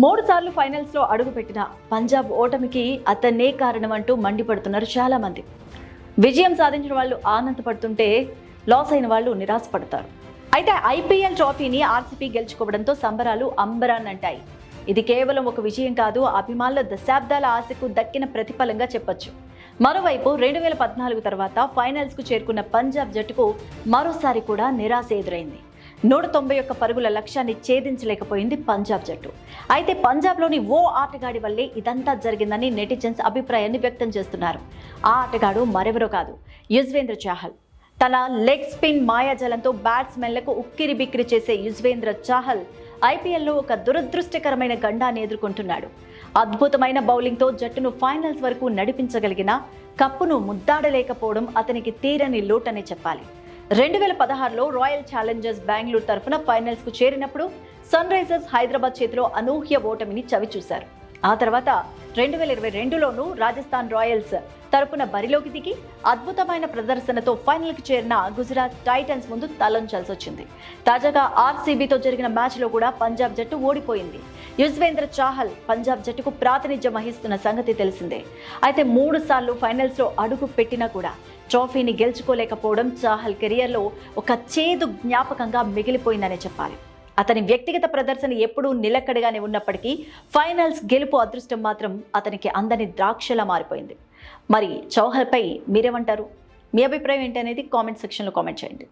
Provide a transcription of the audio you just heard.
3 సార్లు ఫైనల్స్ లో అడుగుపెట్టిన పంజాబ్ ఓటమికి అతనే కారణం అంటూ మండిపడుతున్నారు చాలా మంది. విజయం సాధించిన వాళ్ళు ఆనందపడుతుంటే లాస్ అయిన వాళ్ళు నిరాశపడతారు. అయితే ఐపీఎల్ ట్రోఫీని ఆర్సీబీ గెలుచుకోవడంతో సంబరాలు అంబరాన్నంటాయి. ఇది కేవలం ఒక విజయం కాదు, అభిమానుల దశాబ్దాల ఆశకు దక్కిన ప్రతిఫలంగా చెప్పొచ్చు. మరోవైపు 2014 తర్వాత ఫైనల్స్ కు చేరుకున్న పంజాబ్ జట్టుకు మరోసారి కూడా నిరాశ ఎదురైంది. 191 పరుగుల లక్ష్యాన్ని ఛేదించలేకపోయింది పంజాబ్ జట్టు. అయితే పంజాబ్లోని ఓ ఆటగాడి వల్లే ఇదంతా జరిగిందని నెటిజన్స్ అభిప్రాయాన్ని వ్యక్తం చేస్తున్నారు. ఆ ఆటగాడు మరెవరో కాదు, యుజ్వేంద్ర చాహల్. తన లెగ్ స్పిన్ మాయాజాలంతో బ్యాట్స్మెన్లకు ఉక్కిరి బిక్కిరి చేసే యుజ్వేంద్ర చాహల్ ఐపీఎల్లో ఒక దురదృష్టకరమైన గండాన్ని ఎదుర్కొంటున్నాడు. అద్భుతమైన బౌలింగ్తో జట్టును ఫైనల్స్ వరకు నడిపించగలిగిన కప్పును ముద్దాడలేకపోవడం అతనికి తీరని లోటనే చెప్పాలి. 2016లో రాయల్ ఛాలెంజర్స్ బెంగళూరు తరఫున ఫైనల్స్ కు చేరినప్పుడు సన్ రైజర్స్ హైదరాబాద్ చేతిలో అనూహ్య ఓటమిని చవిచూశారు. ఆ తర్వాత 2022లోనూ రాజస్థాన్ రాయల్స్ తరపున బరిలోకి దిగి అద్భుతమైన ప్రదర్శనతో ఫైనల్కి చేరిన గుజరాత్ టైటన్స్ ముందు తలొంచాల్సి వచ్చింది. తాజాగా ఆర్సీబీతో జరిగిన మ్యాచ్లో కూడా పంజాబ్ జట్టు ఓడిపోయింది. యుజ్వేంద్ర చాహల్ పంజాబ్ జట్టుకు ప్రాతినిధ్యం వహిస్తున్న సంగతి తెలిసిందే. అయితే 3 సార్లు ఫైనల్స్లో అడుగు పెట్టినా కూడా ట్రోఫీని గెలుచుకోలేకపోవడం చాహల్ కెరియర్లో ఒక చేదు జ్ఞాపకంగా మిగిలిపోయిందనే చెప్పాలి. అతని వ్యక్తిగత ప్రదర్శన ఎప్పుడూ నిలకడగానే ఉన్నప్పటికీ ఫైనల్స్ గెలుపు అదృష్టం మాత్రం అతనికి అందని ద్రాక్షలా మారిపోయింది. మరి చౌహల్పై మీరేమంటారు? మీ అభిప్రాయం ఏంటి అనేది కామెంట్ సెక్షన్లో కామెంట్ చేయండి.